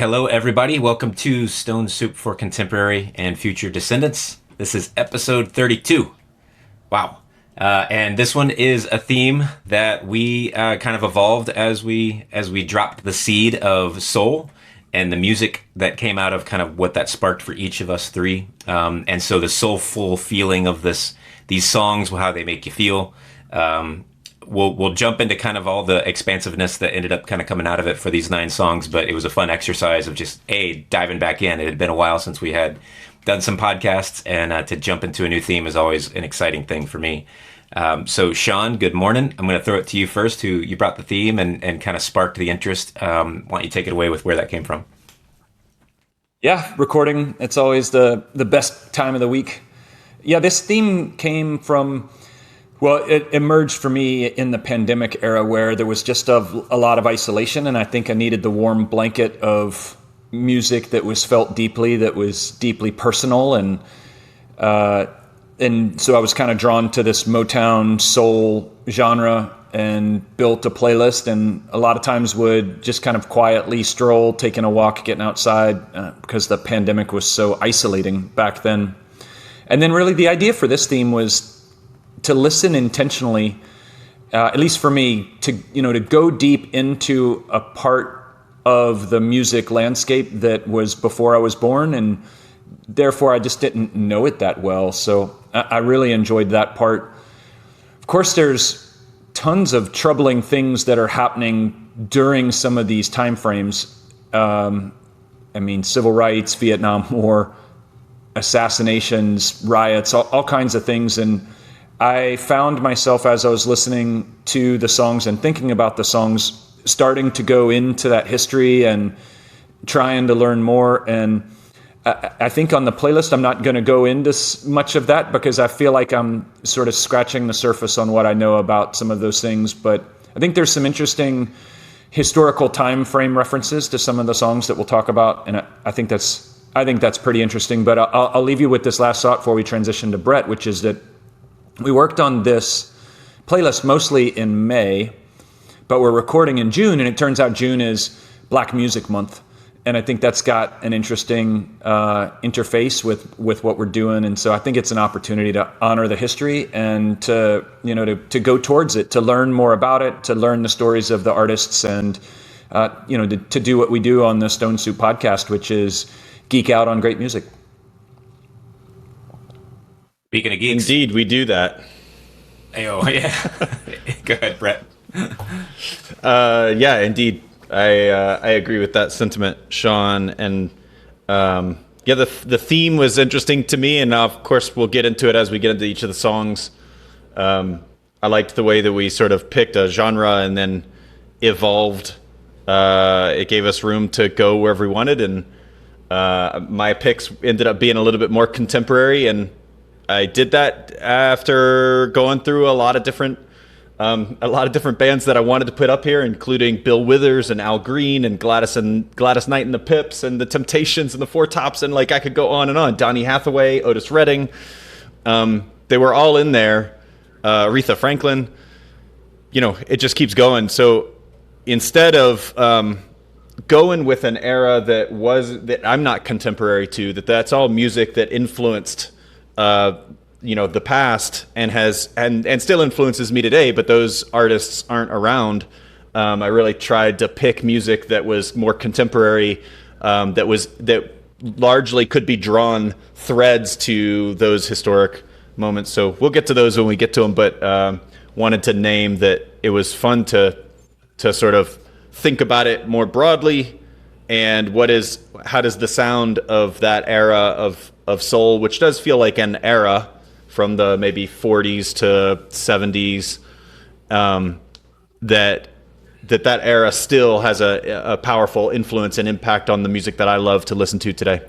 Hello, everybody. Welcome to Stone Soup for Contemporary and Future Descendants. This is episode 32. Wow. And this one is a theme that we kind of evolved as we dropped the seed of soul and the music that came out of kind of what that sparked for each of us three. And so the soulful feeling of these songs, how they make you feel. We'll jump into kind of all the expansiveness that ended up kind of coming out of it for these 9 songs, but it was a fun exercise of just diving back in. It had been a while since we had done some podcasts, and to jump into a new theme is always an exciting thing for me. So Sean, good morning. I'm going to throw it to you first, who you brought the theme and kind of sparked the interest. Why don't you take it away with where that came from? Yeah, recording, it's always the best time of the week. Yeah, this theme came from, well, it emerged for me in the pandemic era where there was just a lot of isolation, and I think I needed the warm blanket of music that was felt deeply, that was deeply personal, and so I was kind of drawn to this Motown soul genre and built a playlist, and a lot of times would just kind of quietly stroll, taking a walk, getting outside, because the pandemic was so isolating back then. And then really the idea for this theme was to listen intentionally, at least for me, to go deep into a part of the music landscape that was before I was born, and therefore I just didn't know it that well. So I really enjoyed that part. Of course, there's tons of troubling things that are happening during some of these time frames. Civil rights, Vietnam War, assassinations, riots, all kinds of things. And I found myself, as I was listening to the songs and thinking about the songs, starting to go into that history and trying to learn more. And I think on the playlist, I'm not going to go into much of that because I feel like I'm sort of scratching the surface on what I know about some of those things. But I think there's some interesting historical time frame references to some of the songs that we'll talk about. And I think that's pretty interesting. But I'll leave you with this last thought before we transition to Brett, which is that we worked on this playlist mostly in May, but we're recording in June, and it turns out June is Black Music Month. And I think that's got an interesting interface with what we're doing. And so I think it's an opportunity to honor the history and to go towards it, to learn more about it, to learn the stories of the artists, and to do what we do on the Stone Soup podcast, which is geek out on great music. Speaking of geeks. Indeed, we do that. Oh, yeah. Go ahead, Brett. Yeah, indeed. I agree with that sentiment, Sean. And the theme was interesting to me, and of course we'll get into it as we get into each of the songs. I liked the way that we sort of picked a genre and then evolved. It gave us room to go wherever we wanted, and my picks ended up being a little bit more contemporary, and I did that after going through a lot of different bands that I wanted to put up here, including Bill Withers and Al Green and Gladys Knight and the Pips and the Temptations and the Four Tops, and like I could go on and on. Donny Hathaway, Otis Redding, they were all in there. Aretha Franklin, it just keeps going. So instead of going with an era that I'm not contemporary to, that's all music that influenced the past and still influences me today, but those artists aren't around. I really tried to pick music that was more contemporary, that largely could be drawn threads to those historic moments. So we'll get to those when we get to them, but wanted to name that it was fun to sort of think about it more broadly, and how does the sound of that era of soul, which does feel like an era from the maybe 40s to 70s, that era still has a powerful influence and impact on the music that I love to listen to today.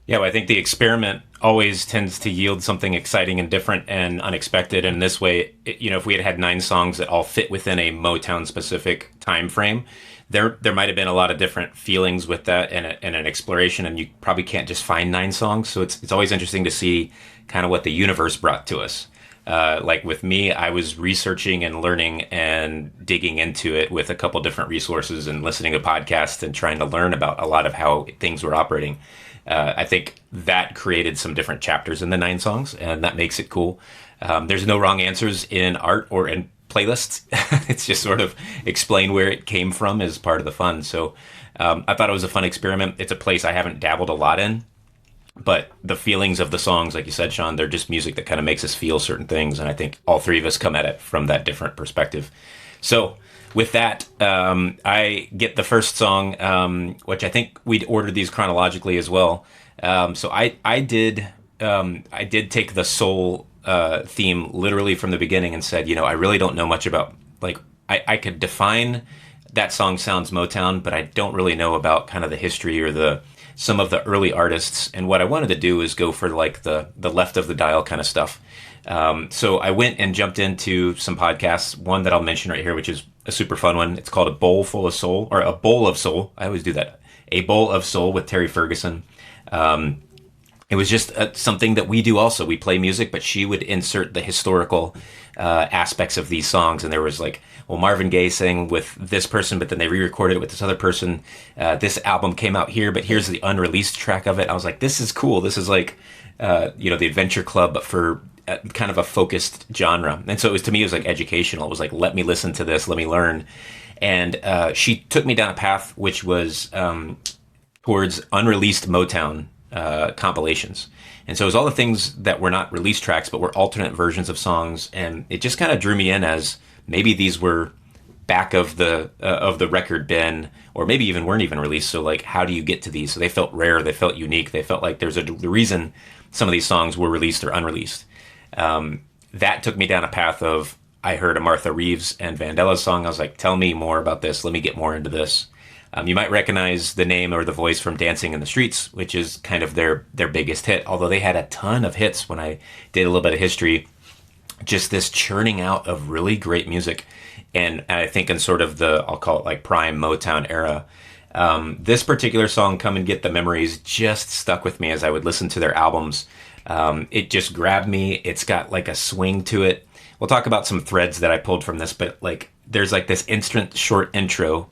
Yeah, well, I think the experiment always tends to yield something exciting and different and unexpected. And this way, if we had 9 songs that all fit within a Motown-specific time frame, there might have been a lot of different feelings with that and an exploration. And you probably can't just find 9 songs. So it's always interesting to see kind of what the universe brought to us. Like with me, I was researching and learning and digging into it with a couple different resources and listening to podcasts and trying to learn about a lot of how things were operating. I think that created some different chapters in the 9 songs, and that makes it cool. There's no wrong answers in art or in playlists. It's just sort of explain where it came from as part of the fun. So I thought it was a fun experiment. It's a place I haven't dabbled a lot in, but the feelings of the songs, like you said, Sean, they're just music that kind of makes us feel certain things. And I think all three of us come at it from that different perspective. So with that, I get the first song, which I think we'd ordered these chronologically as well. So I did take the soul theme literally from the beginning and said, I really don't know much about, like, I could define that song sounds Motown, but I don't really know about kind of the history or some of the early artists. And what I wanted to do is go for like the left of the dial kind of stuff. So I went and jumped into some podcasts, one that I'll mention right here, which is a super fun one. It's called A Bowl Full of Soul, or A Bowl of Soul. I always do that. A Bowl of Soul with Terry Ferguson. It was just something that we do also. We play music, but she would insert the historical aspects of these songs. And there was like, well, Marvin Gaye sang with this person, but then they re-recorded it with this other person. This album came out here, but here's the unreleased track of it. I was like, this is cool. This is like, the Adventure Club, but for kind of a focused genre. And so it was, to me, it was like educational. It was like, let me listen to this, let me learn. And she took me down a path which was towards unreleased Motown compilations. And so it was all the things that were not released tracks, but were alternate versions of songs. And it just kind of drew me in as maybe these were back of the record bin, or maybe even weren't even released. So like, how do you get to these? So they felt rare. They felt unique. They felt like there's the reason some of these songs were released or unreleased. That took me down a path of, I heard a Martha Reeves and Vandellas song. I was like, tell me more about this. Let me get more into this. You might recognize the name or the voice from Dancing in the Streets, which is kind of their biggest hit, although they had a ton of hits when I did a little bit of history. Just this churning out of really great music. And I think in sort of I'll call it like prime Motown era, this particular song, Come and Get the Memories, just stuck with me as I would listen to their albums. It just grabbed me. It's got like a swing to it. We'll talk about some threads that I pulled from this, but like there's like this instant short intro.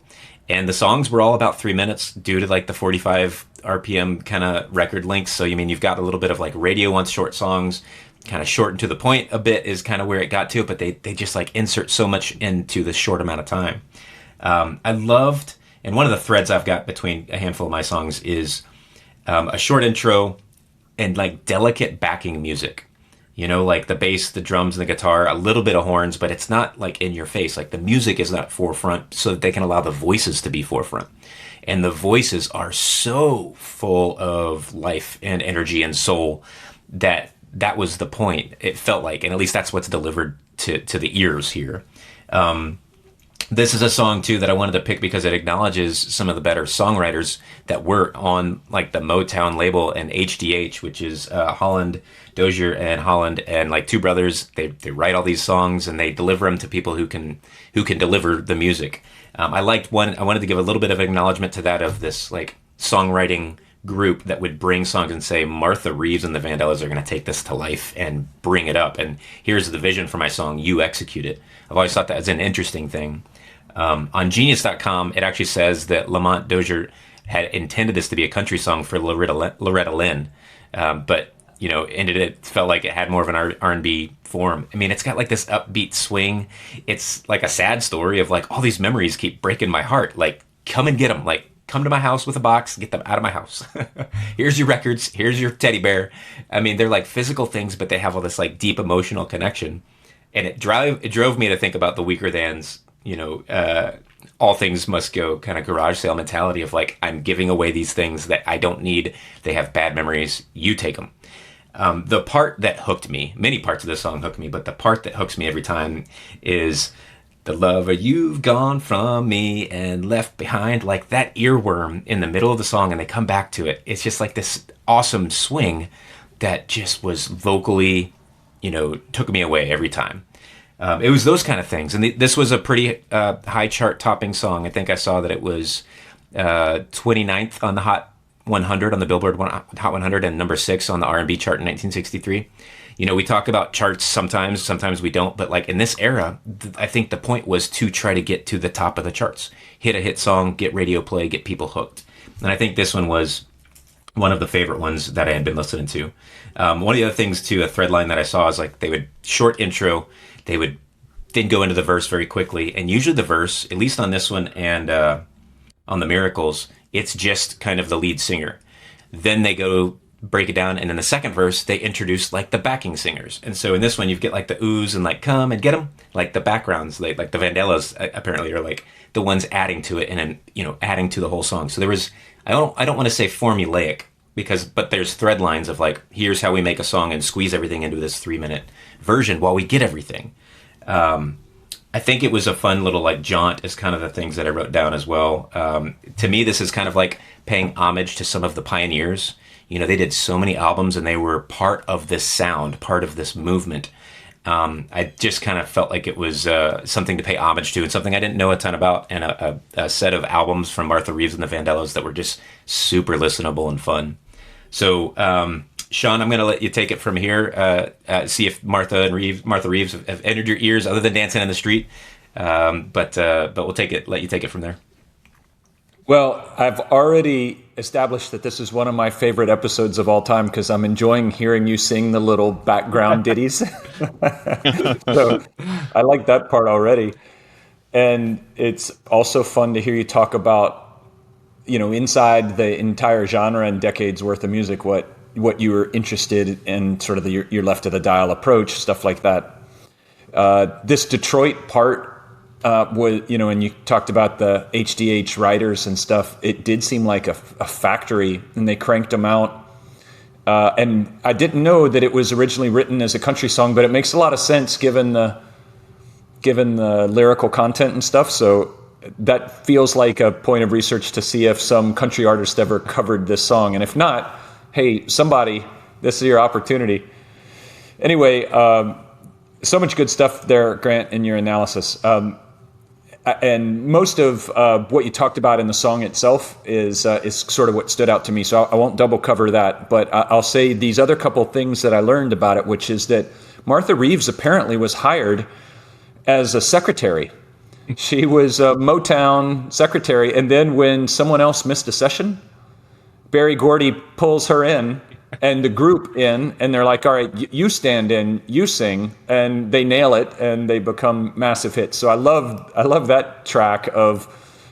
And the songs were all about 3 minutes due to like the 45 RPM kind of record lengths. So, you've got a little bit of like radio wants short songs, kind of shortened to the point a bit is kind of where it got to, but they just like insert so much into the short amount of time. I loved, and one of the threads I've got between a handful of my songs is a short intro and like delicate backing music. Like the bass, the drums, and the guitar, a little bit of horns, but it's not like in your face. Like the music is not forefront so that they can allow the voices to be forefront. And the voices are so full of life and energy and soul that was the point, it felt like. And at least that's what's delivered to the ears here. This is a song, too, that I wanted to pick because it acknowledges some of the better songwriters that were on like the Motown label and HDH, which is Holland, Dozier and Holland, and like two brothers. They write all these songs and they deliver them to people who can deliver the music. I liked one. I wanted to give a little bit of acknowledgement to that, of this like songwriting group that would bring songs and say, Martha Reeves and the Vandellas are going to take this to life and bring it up. And here's the vision for my song. You execute it. I've always thought that as an interesting thing. On Genius.com, it actually says that Lamont Dozier had intended this to be a country song for Loretta Lynn, but it felt like it had more of an R&B form. It's got like this upbeat swing. It's like a sad story of like all these memories keep breaking my heart. Like, come and get them. Like, come to my house with a box, get them out of my house. Here's your records. Here's your teddy bear. They're like physical things, but they have all this like deep emotional connection. And it drove me to think about the Weaker Thans, all things must go kind of garage sale mentality of like, I'm giving away these things that I don't need. They have bad memories. You take them. The part that hooked me, many parts of this song hook me, but the part that hooks me every time is the lover you've gone from me and left behind, like that earworm in the middle of the song, and they come back to it. It's just like this awesome swing that just was vocally, took me away every time. It was those kind of things. And this was a pretty high chart topping song. I think I saw that it was 29th on the Hot 100 on the Billboard Hot 100 and number 6 on the R&B chart in 1963. You know, we talk about charts sometimes we don't, but like in this era, I think the point was to try to get to the top of the charts, hit a hit song, get radio play, get people hooked. And I think this one was one of the favorite ones that I had been listening to. One of the other things too, a thread line that I saw is like they would short intro, they would then go into the verse very quickly. And usually the verse, at least on this one and on the Miracles, it's just kind of the lead singer. Then they go break it down, and in the second verse they introduce like the backing singers. And so in this one you get like the oohs and like come and get them, like the backgrounds, like the Vandellas apparently are like the ones adding to it and then, you know, adding to the whole song. So there was, I don't want to say formulaic, but there's thread lines of like, here's how we make a song and squeeze everything into this 3-minute version while we get everything. I think it was a fun little like jaunt is kind of the things that I wrote down as well. To me, this is kind of like paying homage to some of the pioneers. You know, they did so many albums and they were part of this sound, part of this movement. I just kind of felt like it was something to pay homage to and something I didn't know a ton about, and a set of albums from Martha Reeves and the Vandellas that were just super listenable and fun. So, Sean, I'm going to let you take it from here. See if Martha Reeves have entered your ears other than Dancing in the Street. But we'll let you take it from there. Well, I've already established that this is one of my favorite episodes of all time because I'm enjoying hearing you sing the little background ditties. So I like that part already. And it's also fun to hear you talk about, you know, inside the entire genre and decades worth of music, what you were interested in, sort of your left of the dial approach, stuff like that. This Detroit part was, you know, and you talked about the HDH writers and stuff, it did seem like a factory, and they cranked them out. And I didn't know that it was originally written as a country song, but it makes a lot of sense given the lyrical content and stuff. So that feels like a point of research to see if some country artist ever covered this song. And if not, hey, somebody, this is your opportunity. Anyway, so much good stuff there, Grant, in your analysis. And most of what you talked about in the song itself is sort of what stood out to me. So I won't double cover that, but I'll say these other couple things that I learned about it, which is that Martha Reeves apparently was hired as a secretary. She was a Motown secretary, and then when someone else missed a session, Berry Gordy pulls her in and the group in, and they're like, all right, you stand in, you sing, and they nail it, and they become massive hits. So I love that track of,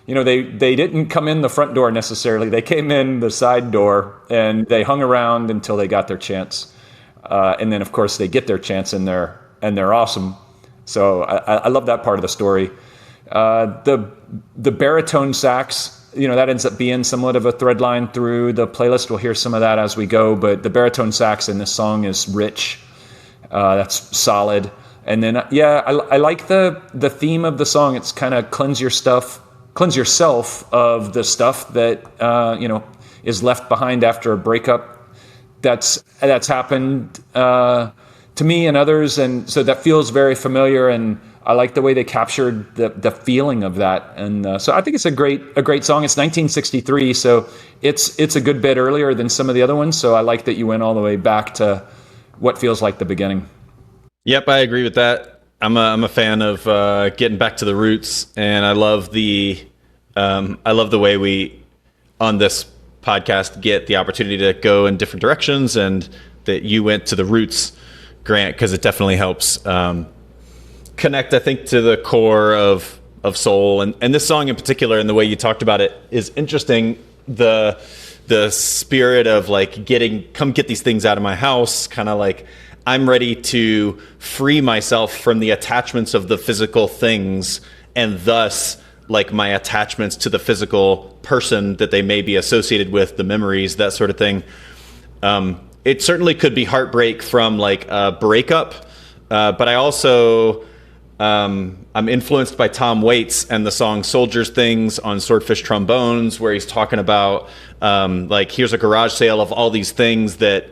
you know, they didn't come in the front door necessarily. They came in the side door, and they hung around until they got their chance. And then, of course, they get their chance, and they're awesome. So I love that part of the story. The baritone sax, you know, that ends up being somewhat of a thread line through the playlist. We'll hear some of that as we go, but the baritone sax in this song is rich. That's solid. And then, I like the theme of the song. It's kind of cleanse yourself of the stuff that, you know, is left behind after a breakup. That's happened to me and others. And so that feels very familiar, and I like the way they captured the feeling of that, and so I think it's a great song. It's 1963, so it's a good bit earlier than some of the other ones. So I like that you went all the way back to what feels like the beginning. Yep, I agree with that. I'm a fan of getting back to the roots, and I love the way we on this podcast get the opportunity to go in different directions, and that you went to the roots, Grant, because it definitely helps. Connect, I think, to the core of soul, and this song in particular, and the way you talked about it is interesting. The spirit of like come get these things out of my house, kind of like I'm ready to free myself from the attachments of the physical things, and thus like my attachments to the physical person that they may be associated with, the memories, that sort of thing. It certainly could be heartbreak from like a breakup, but I also I'm influenced by Tom Waits and the song Soldiers Things on Swordfish Trombones, where he's talking about like, here's a garage sale of all these things that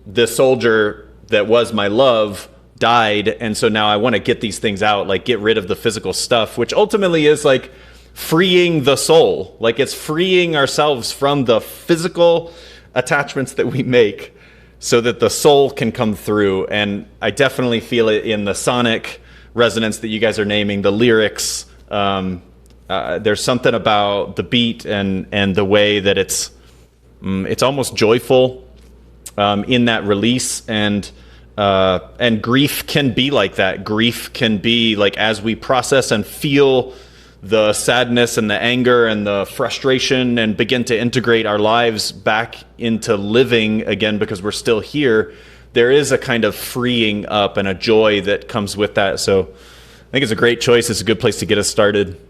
the soldier that was my love died, and so now I want to get these things out, like get rid of the physical stuff, which ultimately is like freeing the soul. Like, it's freeing ourselves from the physical attachments that we make so that the soul can come through. And I definitely feel it in the sonic resonance that you guys are naming, the lyrics. There's something about the beat and the way that it's almost joyful in that release. And grief can be like that. Grief can be like, as we process and feel the sadness and the anger and the frustration and begin to integrate our lives back into living again because we're still here, there is a kind of freeing up and a joy that comes with that. So I think it's a great choice. It's a good place to get us started.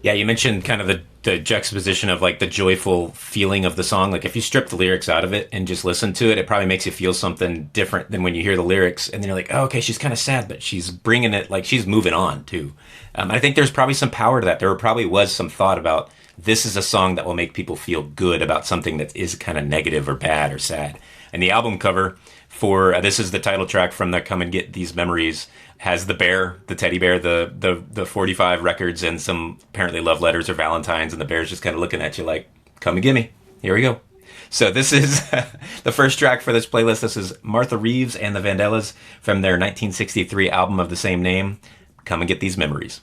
Yeah, you mentioned kind of the juxtaposition of like the joyful feeling of the song. Like if you strip the lyrics out of it and just listen to it, it probably makes you feel something different than when you hear the lyrics. And then you're like, oh, okay, she's kind of sad, but she's bringing it, like she's moving on too. I think there's probably some power to that. There probably was some thought about this is a song that will make people feel good about something that is kind of negative or bad or sad. And the album cover for this is the title track from the Come and Get These Memories, has the bear, the teddy bear, the 45 records and some apparently love letters or Valentines, and the bear's just kind of looking at you like, come and get me. Here we go. So this is the first track for this playlist. This is Martha Reeves and the Vandellas from their 1963 album of the same name, Come and Get These Memories.